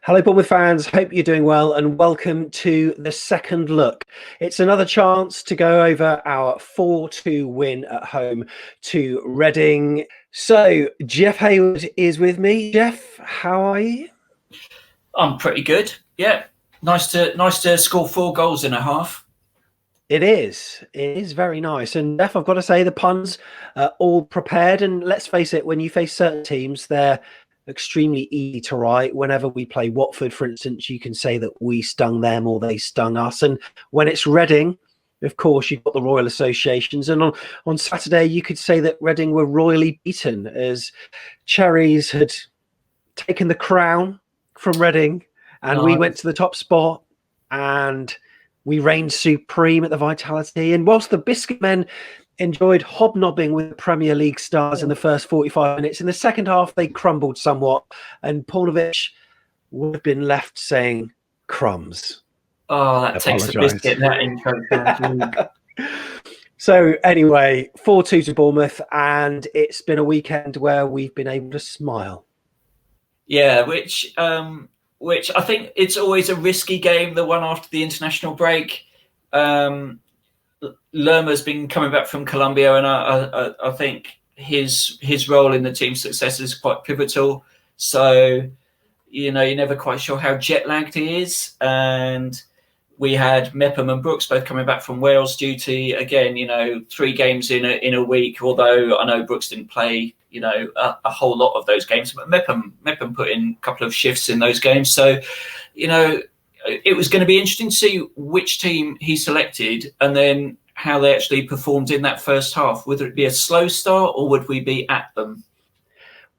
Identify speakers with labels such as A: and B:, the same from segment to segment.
A: Hello, Bournemouth fans. Hope you're doing well and welcome to the second look. It's another chance to go over our 4-2 win at home to Reading. So, Jeff Hayward is with me. Jeff, how are you?
B: I'm pretty good. Yeah, nice to score 4 goals in a half.
A: It is very nice. And Jeff, I've got to say the puns are all prepared. And let's face it, when you face certain teams, they're extremely easy to write. Whenever we play Watford, for instance, you can say that we stung them or they stung us. And when it's Reading, of course, you've got the Royal Associations. And on Saturday, you could say that Reading were royally beaten as Cherries had taken the crown from Reading and we went to the top spot and we reigned supreme at the Vitality. And whilst the Biscuit Men enjoyed hobnobbing with the Premier League stars in the first 45 minutes, in the second half, they crumbled somewhat. And Paunovic would have been left saying crumbs.
B: Oh, that takes the biscuit, that intro.
A: So anyway, 4-2 to Bournemouth. And it's been a weekend where we've been able to smile.
B: Yeah, which I think it's always a risky game, the one after the international break. Lerma's been coming back from Colombia, and I think his role in the team's success is quite pivotal. So, you're never quite sure how jet lagged he is. And we had Mepham and Brooks both coming back from Wales duty. Again, 3 games in a week, although I know Brooks didn't play, a whole lot of those games. But Mepham put in a couple of shifts in those games. So, it was going to be interesting to see which team he selected and then how they actually performed in that first half. Would it be a slow start or would we be at them?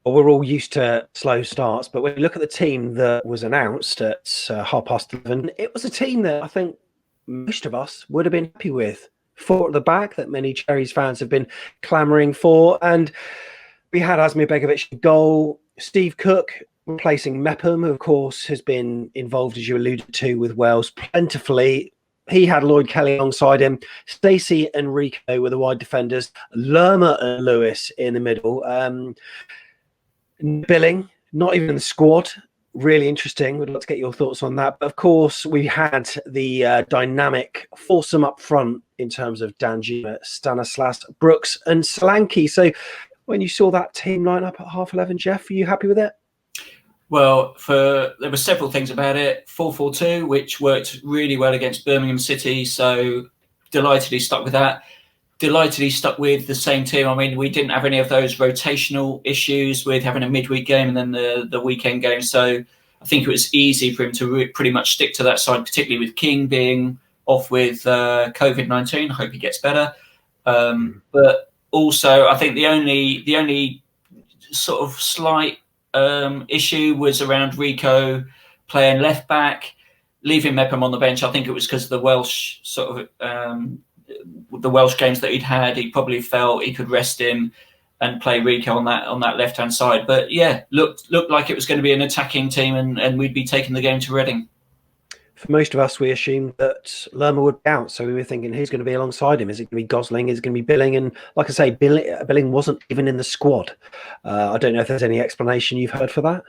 A: Well, we're all used to slow starts, but when you look at the team that was announced at 11:30, it was a team that I think most of us would have been happy with. 4 at the back that many Cherries fans have been clamouring for. And we had Asmir Begovic in goal, Steve Cook replacing Mepham, who of course has been involved, as you alluded to, with Wales plentifully. He had Lloyd Kelly alongside him. Stacey and Rico were the wide defenders. Lerma and Lewis in the middle. Billing, not even in the squad. Really interesting. We'd like to get your thoughts on that. But of course, we had the dynamic foursome up front in terms of Danjuma, Stanislas, Brooks and Solanke. So when you saw that team line up at 11:30, Jeff, are you happy with it?
B: Well, there were several things about it. 4-4-2, which worked really well against Birmingham City. So delighted he stuck with that. Delighted he stuck with the same team. I mean, we didn't have any of those rotational issues with having a midweek game and then the weekend game. So I think it was easy for him to pretty much stick to that side, particularly with King being off with COVID-19. I hope he gets better. But also, I think the only sort of slight issue was around Rico playing left back, leaving Mepham on the bench. I think it was because of the Welsh the Welsh games that he'd had. He probably felt he could rest him and play Rico on that left hand side. But yeah, looked like it was going to be an attacking team and we'd be taking the game to Reading.
A: For most of us, we assumed that Lerma would be out, so we were thinking who's going to be alongside him. Is it going to be Gosling? Is it going to be Billing? And like I say, Billing wasn't even in the squad. I don't know if there's any explanation you've heard for that.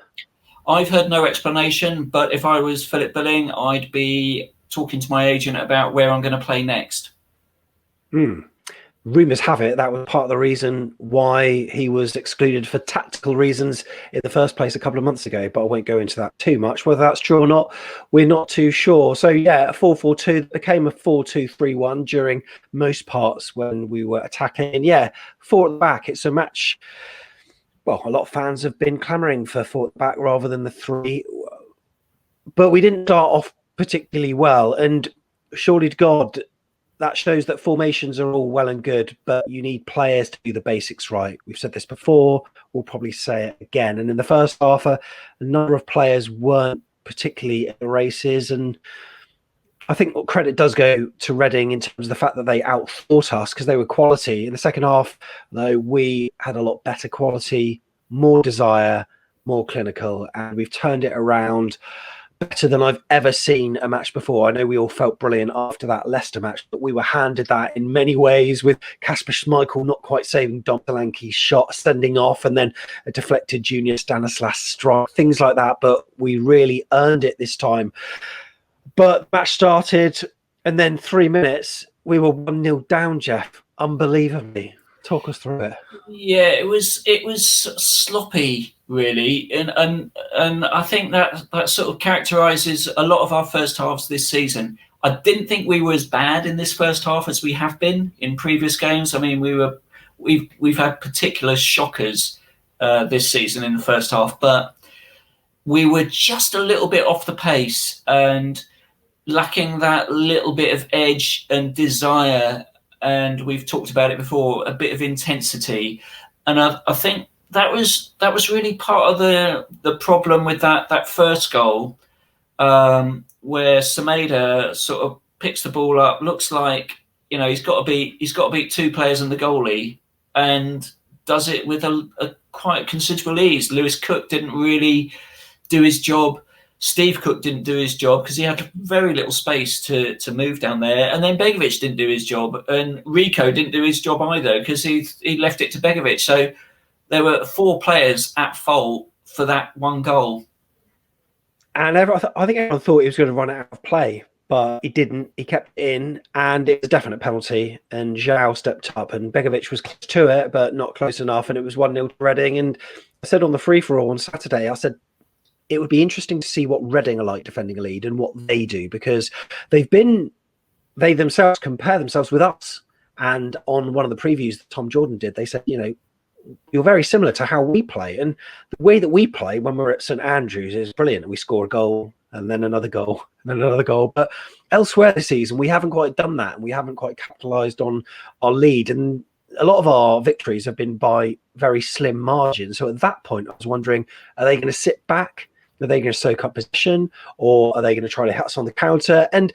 B: I've heard no explanation, but if I was Philip Billing, I'd be talking to my agent about where I'm going to play next.
A: Rumours have it that was part of the reason why he was excluded for tactical reasons in the first place a couple of months ago, but I won't go into that too much. Whether that's true or not, we're not too sure. So yeah, a 4-4-2 became a 4-2-3-1 during most parts when we were attacking. And yeah, 4 at the back. It's a match. Well, a lot of fans have been clamouring for 4 at the back rather than the 3. But we didn't start off particularly well. And surely to God, that shows that formations are all well and good, but you need players to do the basics right. We've said this before. We'll probably say it again. And in the first half, a number of players weren't particularly at the races. And I think what credit does go to Reading in terms of the fact that they outthought us because they were quality. In the second half, though, we had a lot better quality, more desire, more clinical, and we've turned it around. better than I've ever seen a match before. I know we all felt brilliant after that Leicester match, but we were handed that in many ways, with Kasper Schmeichel not quite saving Dom Solanke's shot, sending off, and then a deflected Junior Stanislas strike, things like that. But we really earned it this time. But the match started, and then 3 minutes, we were 1-0 down, Jeff. Unbelievably. Talk us through it.
B: Yeah, it was sloppy, really, and I think that sort of characterises a lot of our first halves this season. I didn't think we were as bad in this first half as we have been in previous games. I mean, we've had particular shockers this season in the first half, but we were just a little bit off the pace and lacking that little bit of edge and desire. And we've talked about it before, a bit of intensity. And I think that was really part of the problem with that first goal, where Semedo sort of picks the ball up, looks like, he's got to beat two players and the goalie, and does it with a quite considerable ease. Lewis Cook didn't really do his job. Steve Cook didn't do his job because he had very little space to move down there. And then Begovic didn't do his job. And Rico didn't do his job either because he left it to Begovic. So there were 4 players at fault for that one goal.
A: And I think everyone thought he was going to run out of play, but he didn't. He kept it in, and it was a definite penalty. And João stepped up, and Begovic was close to it, but not close enough. And it was 1-0 to Reading. And I said on the free-for-all on Saturday, I said, it would be interesting to see what Reading are like defending a lead and what they do, because they themselves compare themselves with us. And on one of the previews that Tom Jordan did, they said, you're very similar to how we play. And the way that we play when we're at St Andrews is brilliant. We score a goal and then another goal and then another goal. But elsewhere this season, we haven't quite done that, and we haven't quite capitalised on our lead. And a lot of our victories have been by very slim margins. So at that point, I was wondering, are they going to sit back? Are they going to soak up possession, or are they going to try to hit us on the counter? And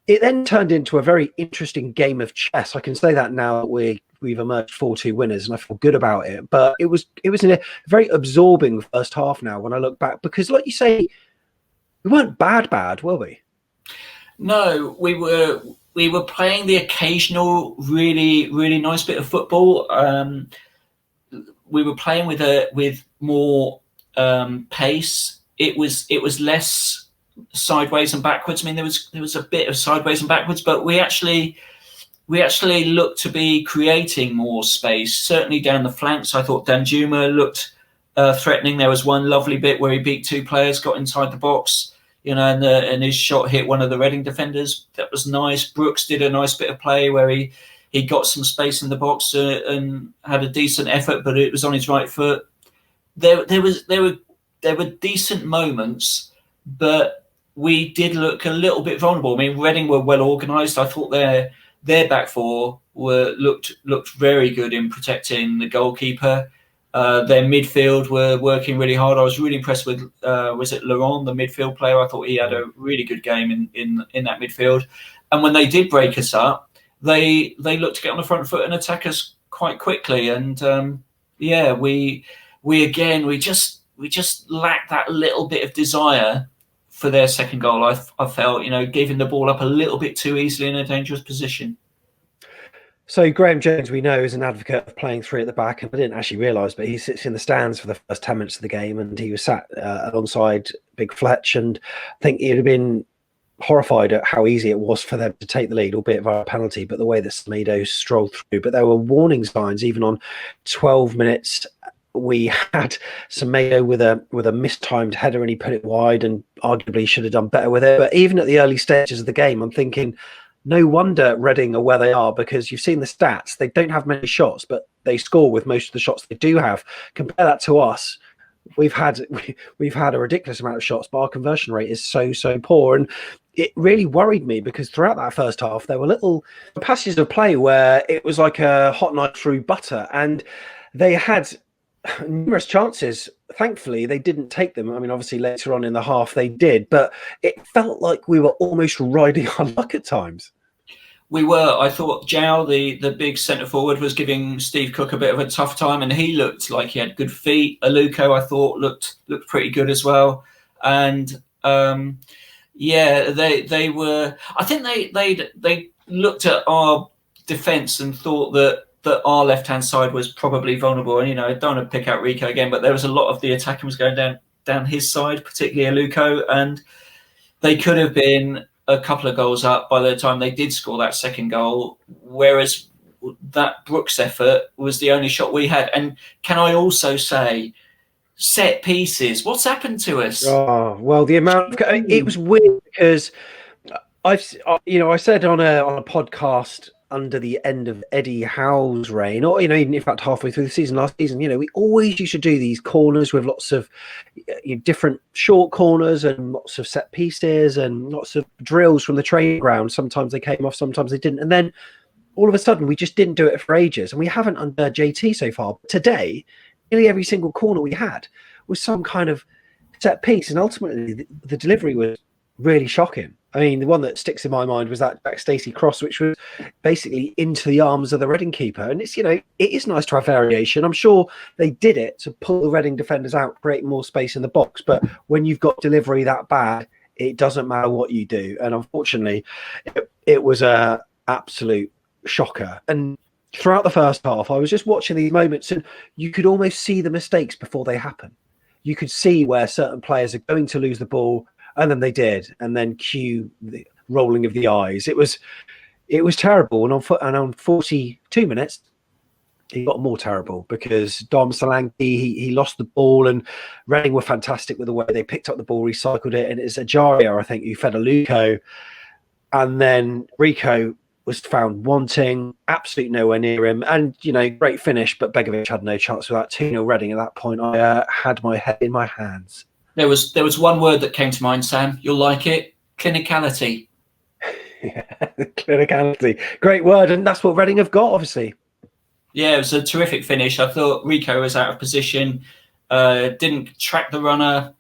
A: it then turned into a very interesting game of chess. I can say that now that we've emerged 4-2 winners, and I feel good about it. But it was in a very absorbing first half now when I look back, because like you say, we weren't bad, were we?
B: No, we were playing the occasional really, really nice bit of football. We were playing with more pace. It was less sideways and backwards. I mean, there was a bit of sideways and backwards, but we actually looked to be creating more space. Certainly down the flanks, I thought Danjuma looked threatening. There was one lovely bit where he beat 2 players, got inside the box, and his shot hit one of the Reading defenders. That was nice. Brooks did a nice bit of play where he got some space in the box and had a decent effort, but it was on his right foot. There were decent moments, but we did look a little bit vulnerable. I mean, Reading were well organised. I thought their back 4 looked very good in protecting the goalkeeper. Their midfield were working really hard. I was really impressed with was it Laurent, the midfield player? I thought he had a really good game in that midfield. And when they did break us up, they looked to get on the front foot and attack us quite quickly. And we just lacked that little bit of desire for their second goal. I felt, giving the ball up a little bit too easily in a dangerous position.
A: So Graham Jones, we know, is an advocate of playing 3 at the back, and I didn't actually realise, but he sits in the stands for the first 10 minutes of the game, and he was sat alongside Big Fletch, and I think he'd have been horrified at how easy it was for them to take the lead, albeit via a penalty, but the way that Semedo strolled through. But there were warning signs even on 12 minutes. We had Semedo with a mistimed header, and he put it wide, and arguably should have done better with it. But even at the early stages of the game, I'm thinking, no wonder Reading are where they are, because you've seen the stats. They don't have many shots, but they score with most of the shots they do have. Compare that to us. We've had a ridiculous amount of shots, but our conversion rate is so poor. And it really worried me, because throughout that first half, there were little passages of play where it was like a hot knife through butter, and they had numerous chances. Thankfully, they didn't take them. I mean, obviously later on in the half they did, but it felt like we were almost riding our luck at times.
B: We were. I thought João, the big centre forward, was giving Steve Cook a bit of a tough time, and he looked like he had good feet. Aluko, I thought, looked pretty good as well. And Yeah, they were. I think they looked at our defence and thought that our left hand side was probably vulnerable. And I don't want to pick out Rico again, but there was a lot of the attacking was going down his side, particularly Aluko, and they could have been a couple of goals up by the time they did score that second goal. Whereas that Brooks effort was the only shot we had. And can I also say, set pieces, what's happened to us?
A: Oh, well, the amount of, it was weird because I said on a podcast under the end of Eddie Howe's reign, or even in fact halfway through the season last season, we always used to do these corners with lots of different short corners and lots of set pieces and lots of drills from the training ground. Sometimes they came off, sometimes they didn't, and then all of a sudden we just didn't do it for ages, and we haven't under JT so far. But today, nearly every single corner we had was some kind of set piece, and ultimately the delivery was really shocking. I mean, the one that sticks in my mind was that Jack Stacey cross, which was basically into the arms of the Reading keeper. And it's, it is nice to have variation. I'm sure they did it to pull the Reading defenders out, create more space in the box. But when you've got delivery that bad, it doesn't matter what you do. And unfortunately, it was a absolute shocker. And throughout the first half, I was just watching these moments, and you could almost see the mistakes before they happen. You could see where certain players are going to lose the ball, and then they did, and then cue the rolling of the eyes. It was terrible, and on 42 minutes, it got more terrible because Dom Solanke he lost the ball, and Reading were fantastic with the way they picked up the ball, recycled it, and it's Ajaria, I think, who fed Aluko, and then Rico was found wanting, absolutely nowhere near him, and great finish, but Begovic had no chance with that 2-0 Reading. At that point, I had my head in my hands.
B: There was one word that came to mind, Sam. You'll like it. Clinicality.
A: Yeah, clinicality. Great word, and that's what Reading have got, obviously.
B: Yeah, it was a terrific finish. I thought Rico was out of position, didn't track the runner,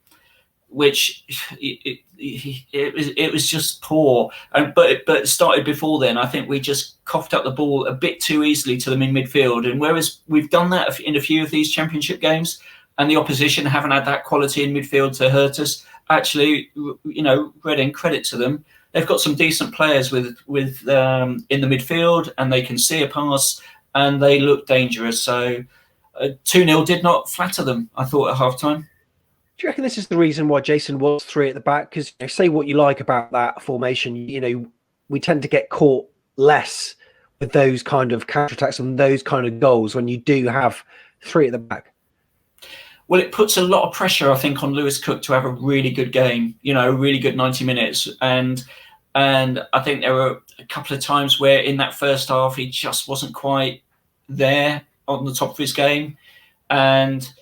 B: which it was just poor. But it started before then. I think we just coughed up the ball a bit too easily to them in midfield. And whereas we've done that in a few of these championship games, and the opposition haven't had that quality in midfield to hurt us, actually, Reading, credit to them, they've got some decent players with in the midfield, and they can see a pass, and they look dangerous. So 2-0 did not flatter them, I thought, at half-time.
A: Do you reckon this is the reason why Jason was 3 at the back? Because say what you like about that formation, we tend to get caught less with those kind of counterattacks and those kind of goals when you do have 3 at the back.
B: Well, it puts a lot of pressure, I think, on Lewis Cook to have a really good game, a really good 90 minutes. And I think there were a couple of times where in that first half, he just wasn't quite there on the top of his game. And,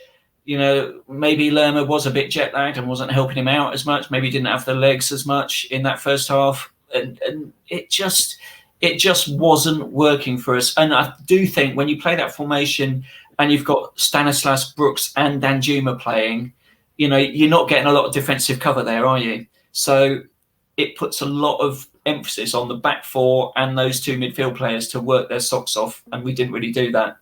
B: maybe Lerma was a bit jet lagged and wasn't helping him out as much. Maybe he didn't have the legs as much in that first half. And it just wasn't working for us. And I do think when you play that formation and you've got Stanislas, Brooks and Danjuma playing, you're not getting a lot of defensive cover there, are you? So it puts a lot of emphasis on the back four and those 2 midfield players to work their socks off. And we didn't really do that.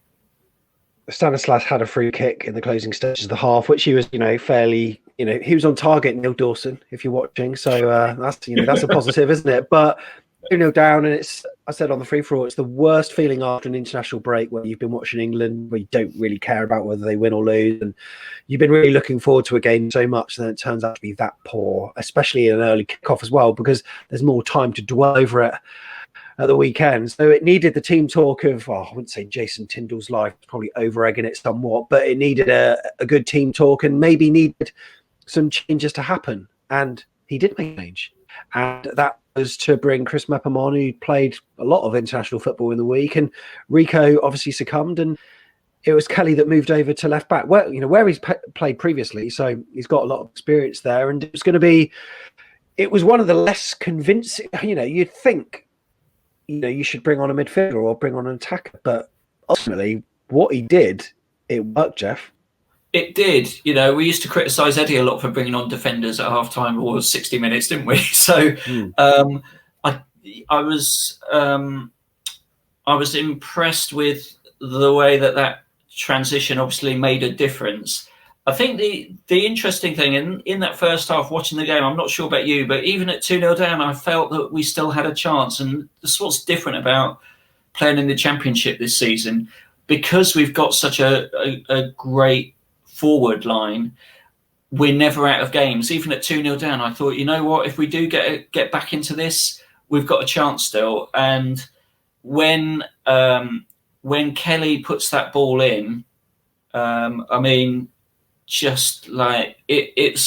A: Stanislas had a free kick in the closing stages of the half, which he was, fairly, he was on target, Neil Dawson, if you're watching. So that's a positive, isn't it? But 2-0 down, and I said on the free-for-all, it's the worst feeling after an international break where you've been watching England, where you don't really care about whether they win or lose, and you've been really looking forward to a game so much, and then it turns out to be that poor, especially in an early kickoff as well, because there's more time to dwell over it at the weekend. So it needed the team talk of, I wouldn't say Jason Tindall's life, probably over-egging it somewhat, but it needed a good team talk and maybe needed some changes to happen. And he did make a change. And that was to bring Chris Mepamon, who played a lot of international football in the week, and Rico obviously succumbed, and it was Kelly that moved over to left back, where he's played previously, so he's got a lot of experience there. And it was one of the less convincing. You'd think, you should bring on a midfielder or bring on an attacker, but ultimately, what he did, it worked, Jeff.
B: It did. We used to criticise Eddie a lot for bringing on defenders at half-time or 60 minutes, didn't we? So I was impressed with the way that transition obviously made a difference. I think the interesting thing in that first half, watching the game, I'm not sure about you, but even at 2-0 down, I felt that we still had a chance. And that's what's different about playing in the Championship this season, because we've got such a great forward line. We're never out of games. Even at 2-0 down, I thought, you know what, if we do get back into this, we've got a chance still. And when Kelly puts that ball in, I mean, just like it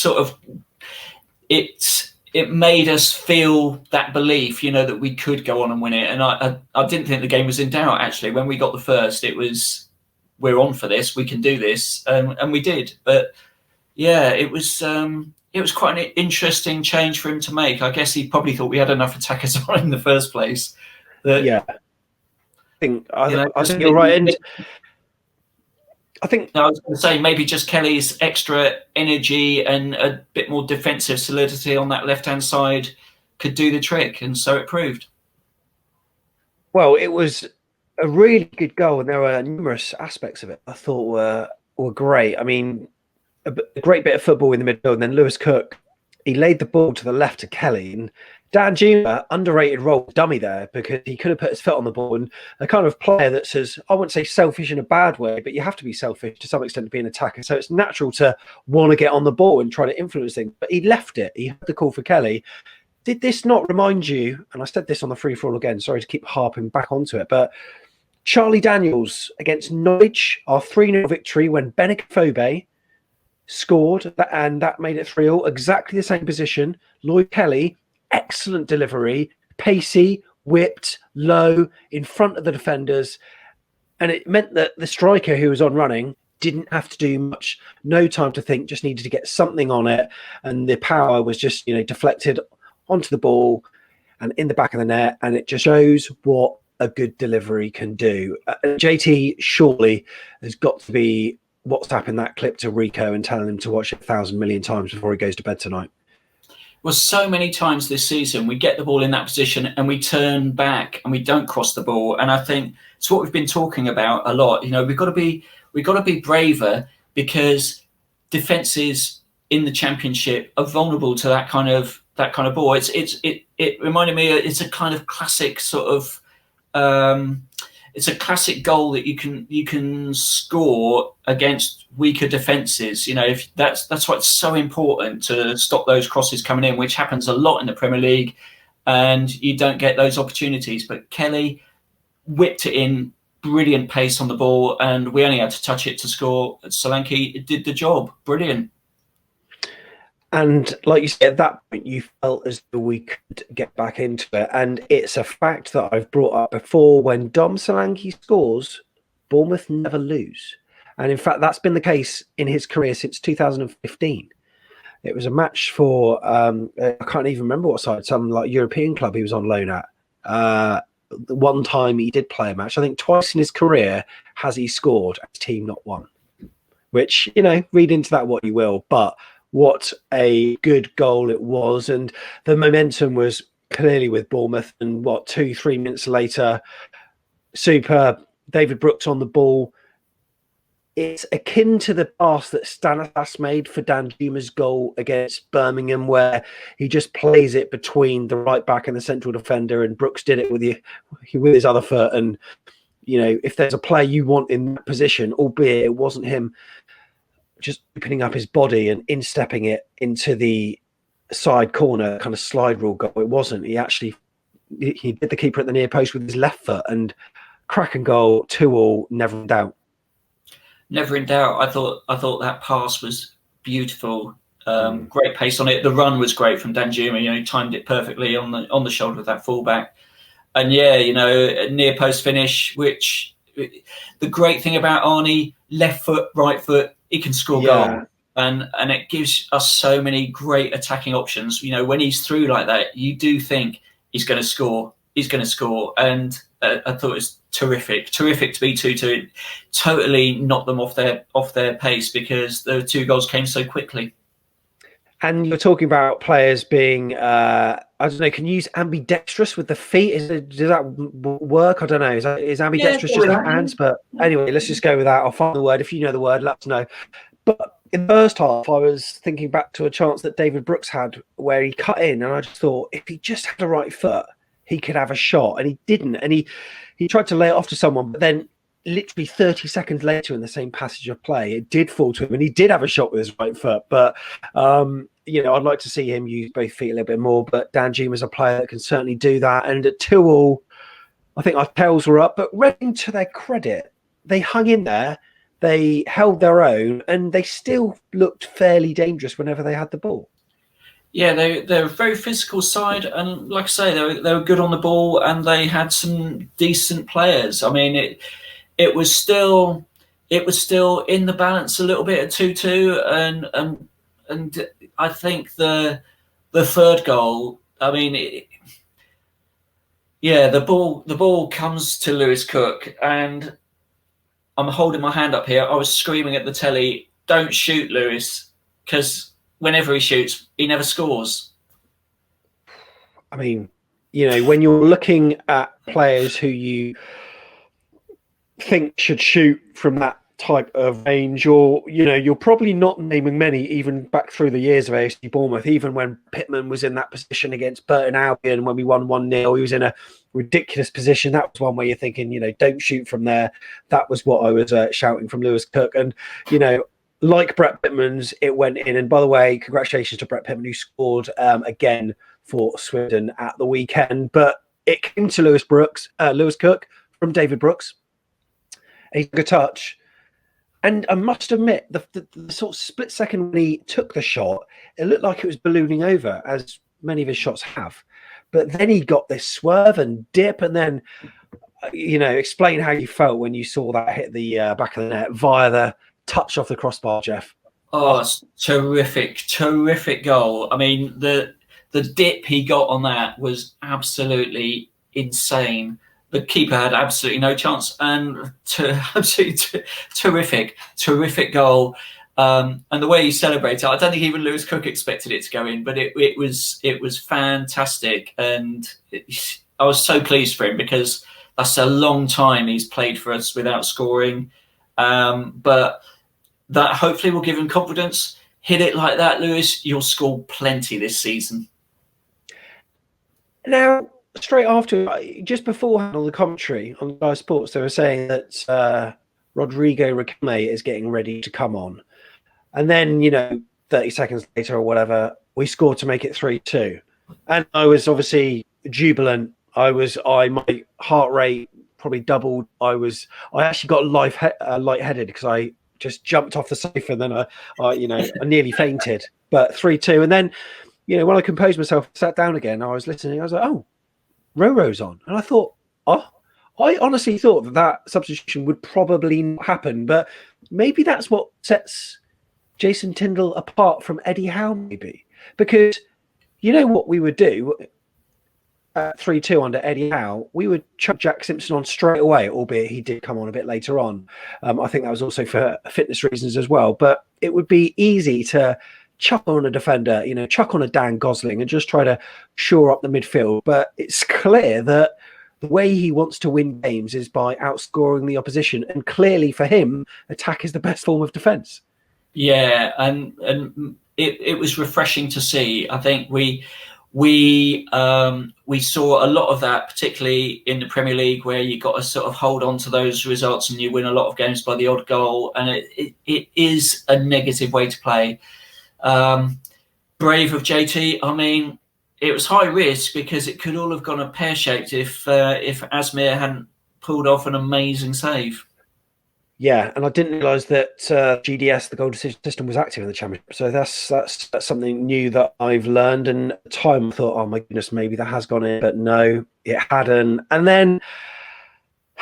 B: made us feel that belief, you know, that we could go on and win it. And I didn't think the game was in doubt, actually. When we got the first, it was, we're on for this, we can do this, and we did. But yeah, it was quite an interesting change for him to make. I guess he probably thought we had enough attackers on in the first place.
A: Yeah, I think you're right. And I think
B: I was going to say maybe just Kelly's extra energy and a bit more defensive solidity on that left-hand side could do the trick, and so it proved.
A: Well, it was a really good goal, and there were numerous aspects of it I thought were great. I mean, a great bit of football in the midfield, and then Lewis Cook, he laid the ball to the left to Kelly, and Danjuma, underrated role dummy there, because he could have put his foot on the ball, and a kind of player that says, I wouldn't say selfish in a bad way, but you have to be selfish to some extent to be an attacker. So it's natural to want to get on the ball and try to influence things. But he left it. He had the call for Kelly. Did this not remind you, and I said this on the free-for-all again, sorry to keep harping back onto it, but Charlie Daniels against Norwich, our 3-0 victory when Tovey scored, and that made it 3-0, exactly the same position. Lloyd Kelly, excellent delivery, pacey, whipped, low, in front of the defenders. And it meant that the striker who was on running didn't have to do much, no time to think, just needed to get something on it. And the power was just, deflected onto the ball and in the back of the net. And it just shows what a good delivery can do. JT surely has got to be WhatsApping that clip to Rico and telling him to watch it 1,000 million times before he goes to bed tonight.
B: Well, so many times this season, we get the ball in that position and we turn back and we don't cross the ball. And I think it's what we've been talking about a lot. We've got to be braver, because defenses in the Championship are vulnerable to that kind of ball. It reminded me, it's a kind of classic sort of, it's a classic goal that you can score against weaker defences. If that's why it's so important to stop those crosses coming in, which happens a lot in the Premier League, and you don't get those opportunities. But Kelly whipped it in, brilliant pace on the ball, and we only had to touch it to score. Solanke did the job, brilliant.
A: And like you said, at that point, you felt as though we could get back into it. And it's a fact that I've brought up before. When Dom Solanke scores, Bournemouth never lose. And in fact, that's been the case in his career since 2015. It was a match for, I can't even remember what side, some like European club he was on loan at. One time he did play a match. I think twice in his career has he scored, his team not won. Which, read into that what you will. But what a good goal it was. And the momentum was clearly with Bournemouth. And 2-3 minutes later, superb. David Brooks on the ball. It's akin to the pass that Stanislas made for Danjuma's goal against Birmingham, where he just plays it between the right back and the central defender, and Brooks did it with his other foot. And, if there's a player you want in that position, albeit it wasn't him just opening up his body and instepping it into the side corner kind of slide rule goal, it wasn't. He did the keeper at the near post with his left foot, and cracking goal, 2-2, never in doubt.
B: Never in doubt. I thought that pass was beautiful. Great pace on it. The run was great from Danjuma. He timed it perfectly on the shoulder of that fullback. And a near post finish. Which the great thing about Arnie, left foot, right foot, he can score goal, and it gives us so many great attacking options. When he's through like that, you do think he's going to score. He's going to score, and I thought it was terrific to be 2-2. Totally knocked them off their pace, because the two goals came so quickly.
A: And you're talking about players being, I don't know, can you use ambidextrous with the feet? Does that work? I don't know. Is ambidextrous just the hands? But anyway, let's just go with that. I'll find the word. If you know the word, let us know. But in the first half, I was thinking back to a chance that David Brooks had where he cut in, and I just thought if he just had a right foot, he could have a shot, and he didn't. And he tried to lay it off to someone, but then literally 30 seconds later in the same passage of play, it did fall to him, and he did have a shot with his right foot. But I'd like to see him use both feet a little bit more. But Dan Juma's a player that can certainly do that. And at 2-2, I think our tails were up. But Reading, to their credit, they hung in there. They held their own, and they still looked fairly dangerous whenever they had the ball.
B: Yeah, they're a very physical side, and like I say, they were good on the ball, and they had some decent players. I mean, it was still in the balance a little bit at 2-2, and I think the third goal. I mean, the ball comes to Lewis Cook, and I'm holding my hand up here. I was screaming at the telly, "Don't shoot, Lewis," because whenever he shoots, he never scores.
A: I mean, when you're looking at players who you think should shoot from that type of range, you're probably not naming many, even back through the years of AFC Bournemouth. Even when Pittman was in that position against Burton Albion, when we won 1-0, he was in a ridiculous position. That was one where you're thinking, don't shoot from there. That was what I was shouting from Lewis Cook. And, like Brett Pittman's, it went in. And by the way, congratulations to Brett Pittman, who scored again for Swindon at the weekend. But it came to Lewis Cook from David Brooks. He took a touch. And I must admit, the sort of split second when he took the shot, it looked like it was ballooning over, as many of his shots have. But then he got this swerve and dip, and then, explain how you felt when you saw that hit the back of the net via the touch off the crossbar, Jeff.
B: Oh, it's terrific goal. I mean, the dip he got on that was absolutely insane. The keeper had absolutely no chance, and absolutely terrific goal. And the way he celebrated, I don't think even Lewis Cook expected it to go in, but it was fantastic, and I was so pleased for him because that's a long time he's played for us without scoring. But that hopefully will give him confidence. Hit it like that, Lewis. You'll score plenty this season.
A: Now, straight after, just beforehand on the commentary on Sky Sports, they were saying that Rodrigo Riquelme is getting ready to come on. And then, 30 seconds later or whatever, we scored to make it 3-2. And I was obviously jubilant. My heart rate probably doubled. I actually got lightheaded because I just jumped off the sofa, and then I nearly fainted. But 3-2. And then, when I composed myself, sat down again, I was listening. I was like, oh, Roro's on. And I thought, I honestly thought that substitution would probably not happen. But maybe that's what sets Jason Tindall apart from Eddie Howe, maybe. Because you know what we would do at 3-2 under Eddie Howe? We would chuck Jack Simpson on straight away, albeit he did come on a bit later on. I think that was also for fitness reasons as well. But it would be easy to chuck on a defender, chuck on a Dan Gosling and just try to shore up the midfield. But it's clear that the way he wants to win games is by outscoring the opposition. And clearly for him, attack is the best form of defence.
B: Yeah, and it was refreshing to see. I think we saw a lot of that, particularly in the Premier League, where you got to sort of hold on to those results and you win a lot of games by the odd goal. And it is a negative way to play. Brave of JT. I mean, it was high risk because it could all have gone pear-shaped if Asmir hadn't pulled off an amazing save.
A: Yeah, and I didn't realise that GDS, the goal decision system, was active in the Championship. So that's something new that I've learned. And at the time, I thought, oh my goodness, maybe that has gone in. But no, it hadn't. And then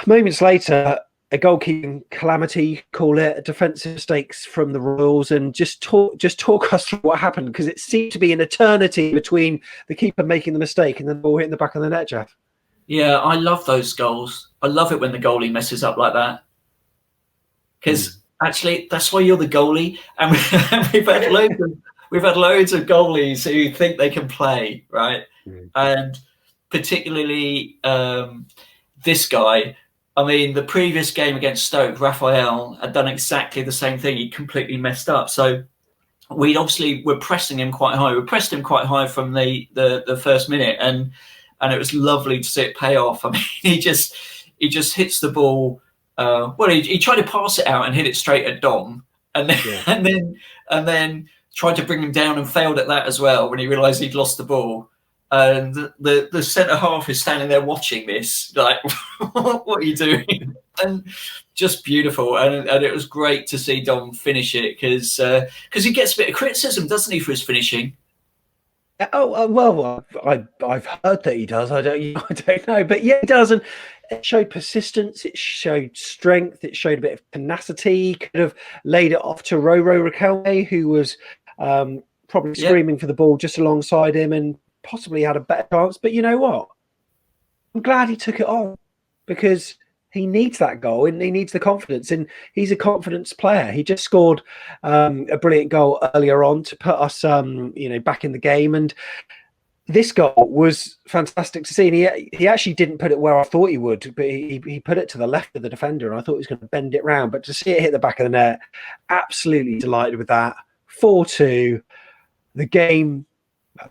A: moments later, a goalkeeping calamity, call it, defensive mistakes from the Royals, and just talk us through what happened, because it seemed to be an eternity between the keeper making the mistake and the ball hitting the back of the net, Jeff.
B: Yeah, I love those goals. I love it when the goalie messes up like that. Because actually, that's why you're the goalie, and we've had loads of goalies who think they can play, right? And particularly this guy, I mean, the previous game against Stoke, Raphael had done exactly the same thing. He completely messed up. So we obviously were pressing him quite high. We pressed him quite high from the first minute, and it was lovely to see it pay off. I mean, he just hits the ball. Well, he tried to pass it out and hit it straight at Dom, and then and then tried to bring him down and failed at that as well when he realised he'd lost the ball. And the centre half is standing there watching this, like, what are you doing? And just beautiful. And it was great to see Dom finish it because he gets a bit of criticism, doesn't he, for his finishing?
A: Well, I've heard that he does. I don't know, but yeah, he does. And it showed persistence. It showed strength. It showed a bit of tenacity. He could have laid it off to Roro Riquelme, who was probably screaming for the ball just alongside him and possibly had a better chance. But you know what? I'm glad he took it on because he needs that goal and he needs the confidence. And he's a confidence player. He just scored a brilliant goal earlier on to put us, back in the game. And this goal was fantastic to see. And he actually didn't put it where I thought he would, but he put it to the left of the defender. And I thought he was going to bend it round. But to see it hit the back of the net, absolutely delighted with that. 4-2. The game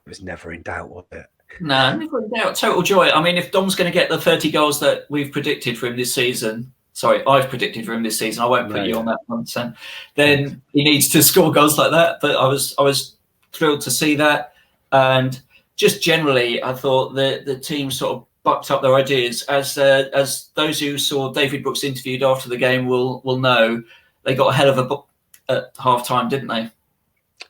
A: was never in doubt, was it?
B: No, never in doubt. Total joy. I mean, if Dom's going to get the 30 goals that we've predicted for him this season, I've predicted for him this season. I won't put you on that one, Sam. Then he needs to score goals like that. But I was thrilled to see that, and just generally, I thought the team sort of bucked up their ideas. As those who saw David Brooks interviewed after the game will know, they got a hell of a book at half time, didn't they?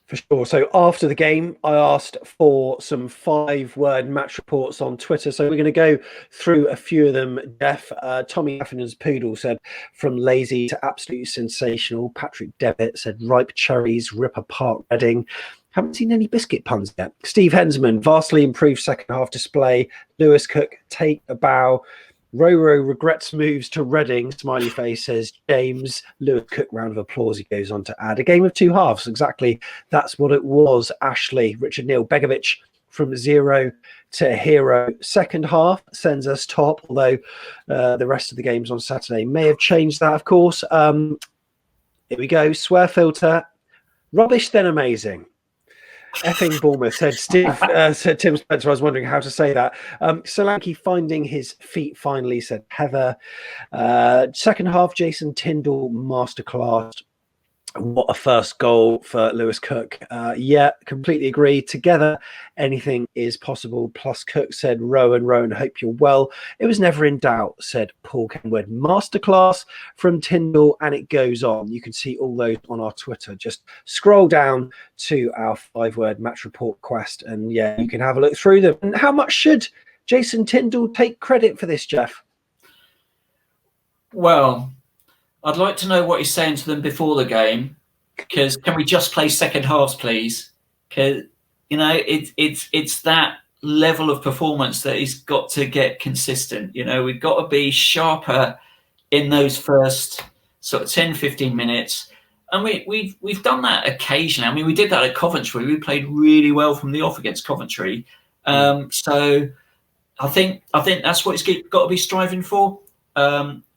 A: For sure. So after the game, I asked for some 5-word match reports on Twitter. So we're going to go through a few of them. Jeff, Tommy Affen's Poodle said, from lazy to absolutely sensational. Patrick Devitt said, ripe cherries, rip apart Reading. Haven't seen any biscuit puns yet. Steve Hensman, vastly improved second half display. Lewis Cook, take a bow. Roro regrets moves to Reading, smiley face, says James. Lewis Cook, round of applause, he goes on to add. A game of two halves, exactly. That's what it was. Ashley, Richard Neal, Begovic from zero to hero. Second half sends us top, although the rest of the games on Saturday may have changed that, of course. Here we go. Swear filter. Rubbish, then amazing. Effing Bournemouth, said Steve. Said Tim Spencer. I was wondering how to say that. Solanke finding his feet finally, said Heather. Second half, Jason Tindall masterclass. What a first goal for Lewis Cook. Yeah, completely agree. Together, anything is possible. Plus, Cook said, Rowan, hope you're well. It was never in doubt, said Paul Kenwood. Masterclass from Tindall, and it goes on. You can see all those on our Twitter. Just scroll down to our 5-word match report quest, and yeah, you can have a look through them. And how much should Jason Tindall take credit for this, Jeff?
B: Well, I'd like to know what he's saying to them before the game, because can we just play second halves, please? Because it's that level of performance that he's got to get consistent. We've got to be sharper in those first sort of 10, 15 minutes. And we've done that occasionally. I mean, we did that at Coventry. We played really well from the off against Coventry. So I think that's what he's got to be striving for.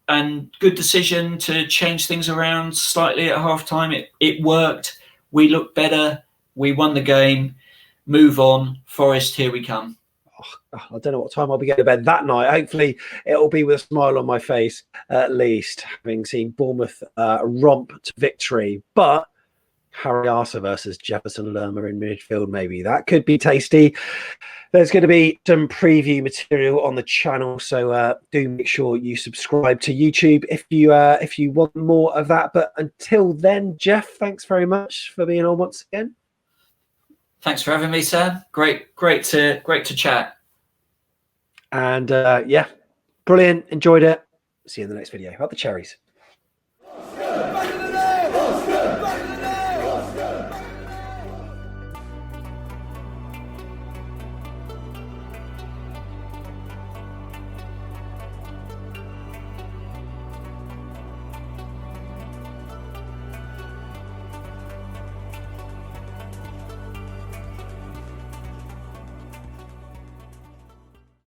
B: And good decision to change things around slightly at halftime. It worked. We looked better. We won the game. Move on. Forest, here we come.
A: I don't know what time I'll be going to bed that night. Hopefully it'll be with a smile on my face, at least, having seen Bournemouth romp to victory. But Harry Arser versus Jefferson Lerma in midfield, maybe. That could be tasty. There's going to be some preview material on the channel, so do make sure you subscribe to YouTube if you want more of that. But until then, Jeff, thanks very much for being on once again.
B: Thanks for having me, Sam. Great to chat.
A: And yeah, brilliant. Enjoyed it. See you in the next video. Up the cherries.